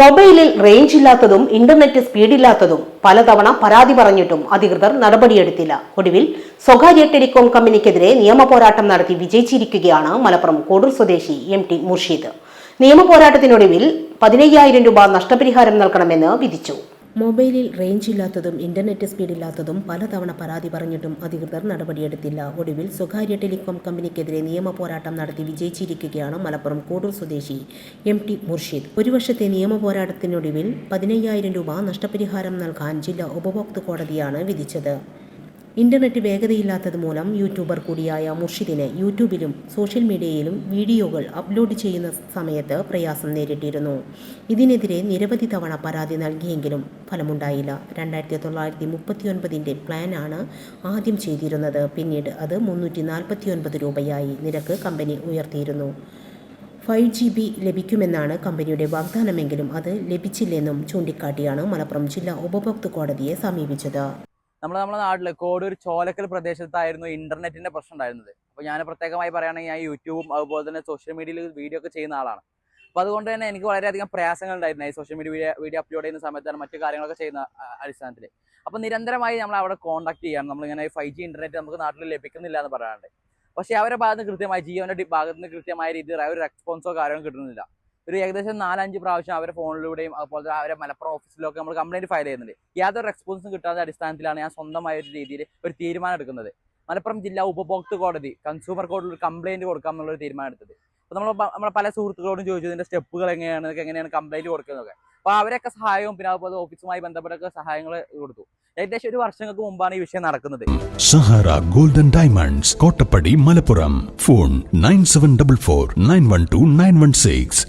മൊബൈലിൽ റേഞ്ച് ഇല്ലാത്തതും ഇന്റർനെറ്റ് സ്പീഡില്ലാത്തതും പലതവണ പരാതി പറഞ്ഞിട്ടും അധികൃതർ നടപടിയെടുത്തില്ല. ഒടുവിൽ സ്വകാര്യ ടെലികോം കമ്പനിക്കെതിരെ നിയമപോരാട്ടം നടത്തി വിജയിച്ചിരിക്കുകയാണ് മലപ്പുറം കോഡൂർ സ്വദേശി MT മുർഷിദ്. നിയമപോരാട്ടത്തിനൊടുവിൽ 15,000 രൂപ നഷ്ടപരിഹാരം നൽകണമെന്ന് വിധിച്ചു. മൊബൈലിൽ റേഞ്ച് ഇല്ലാത്തതും ഇന്റർനെറ്റ് സ്പീഡില്ലാത്തതും പലതവണ പരാതി പറഞ്ഞിട്ടും അധികൃതർ നടപടിയെടുത്തില്ല. ഒടുവിൽ സ്വകാര്യ ടെലികോം കമ്പനിക്കെതിരെ നിയമപോരാട്ടം നടത്തി വിജയിച്ചിരിക്കുകയാണ് മലപ്പുറം കോഡൂർ സ്വദേശി MT മുർഷിദ്. ഒരു വർഷത്തെ നിയമപോരാട്ടത്തിനൊടുവിൽ 15,000 രൂപ നഷ്ടപരിഹാരം നൽകാൻ ജില്ലാ ഉപഭോക്തൃ കോടതിയാണ് വിധിച്ചത്. ഇന്റർനെറ്റ് വേഗതയില്ലാത്തത് മൂലം യൂട്യൂബർ കൂടിയായ മുർഷിദിന് യൂട്യൂബിലും സോഷ്യൽ മീഡിയയിലും വീഡിയോകൾ അപ്ലോഡ് ചെയ്യുന്ന സമയത്ത് പ്രയാസം നേരിട്ടിരുന്നു. ഇതിനെതിരെ നിരവധി തവണ പരാതി നൽകിയെങ്കിലും ഫലമുണ്ടായില്ല. 2939 പ്ലാനാണ് ആദ്യം ചെയ്തിരുന്നത്. പിന്നീട് അത് 349 രൂപയായി. നിരക്ക് കമ്പനി ഉയർത്തിയിരുന്നു. 5GB ലഭിക്കുമെന്നാണ് കമ്പനിയുടെ വാഗ്ദാനമെങ്കിലും അത് ലഭിച്ചില്ലെന്നും ചൂണ്ടിക്കാട്ടിയാണ് മലപ്പുറം ജില്ലാ ഉപഭോക്തൃ കോടതിയെ സമീപിച്ചത്. നമ്മുടെ നാട്ടിൽ കോഡൂർ ചോലക്കൽ പ്രദേശത്തായിരുന്നു ഇന്റർനെറ്റിന്റെ പ്രശ്നം ഉണ്ടായിരുന്നത്. അപ്പോൾ ഞാൻ പ്രത്യേകമായി പറയുകയാണെങ്കിൽ ഞാൻ യൂട്യൂബും അതുപോലെ തന്നെ സോഷ്യൽ മീഡിയയിൽ വീഡിയോ ഒക്കെ ചെയ്യുന്ന ആളാണ്. അപ്പോൾ അതുകൊണ്ട് തന്നെ എനിക്ക് വളരെയധികം പ്രയാസങ്ങൾ ഉണ്ടായിരുന്നു ഈ സോഷ്യൽ വീഡിയോ അപ്ലോഡ് ചെയ്യുന്ന സമയത്താണ് മറ്റു കാര്യങ്ങളൊക്കെ ചെയ്യുന്ന അടിസ്ഥാനത്തിൽ. അപ്പോൾ നിരന്തരമായി നമ്മൾ അവിടെ കോൺടാക്ട് ചെയ്യണം. നമ്മളിങ്ങനെ 5G ഇന്റർനെറ്റ് നമുക്ക് നാട്ടിൽ ലഭിക്കുന്നില്ല എന്ന് പറയാറുണ്ട്. പക്ഷേ അവരുടെ ഭാഗത്ത് നിന്ന് കൃത്യമായി ജിയോന്റെ ഭാഗത്ത് നിന്ന് കൃത്യമായ രീതിയിൽ ഒരു റെസ്പോൺസോ കാര്യങ്ങളോ കിട്ടുന്നില്ല. ഒരു ഏകദേശം 4-5 പ്രാവശ്യം അവരുടെ ഫോണിലൂടെയും അതുപോലെ അവരുടെ മലപ്പുറം ഓഫീസിലൊക്കെ നമ്മൾ കംപ്ലൈന്റ് ഫയൽ ചെയ്യുന്നുണ്ട്. യാതൊരു റെസ്പോൺസും കിട്ടാത്ത അടിസ്ഥാനത്തിലാണ് ഞാൻ സ്വന്തമായ ഒരു രീതിയിൽ ഒരു തീരുമാനം എടുക്കുന്നത്. മലപ്പുറം ജില്ലാ ഉപഭോക്തൃ കോടതി കൺസ്യൂമർ കോടതിയിൽ ഒരു കംപ്ലൈന്റ് കൊടുക്കാം എന്നുള്ളൊരു തീരുമാനം എടുത്തത്. അപ്പോൾ നമ്മളെ പല സുഹൃത്തുക്കളോടും ചോദിച്ചു ഇതിന്റെ സ്റ്റെപ്പുകൾ എങ്ങനെയാണ് കംപ്ലൈന്റ് കൊടുക്കുന്നതൊക്കെ. അപ്പോൾ അവരൊക്കെ സഹായവും പിന്നെ അതുപോലെ ഓഫീസുമായി ബന്ധപ്പെട്ടൊക്കെ സഹായങ്ങൾ കൊടുത്തു. ഏകദേശം ഒരു വർഷങ്ങൾക്ക് മുമ്പാണ് ഈ വിഷയം നടക്കുന്നത്. Sahara golden diamonds, Kottappadi, Malappuram. Phone 9744 912 916.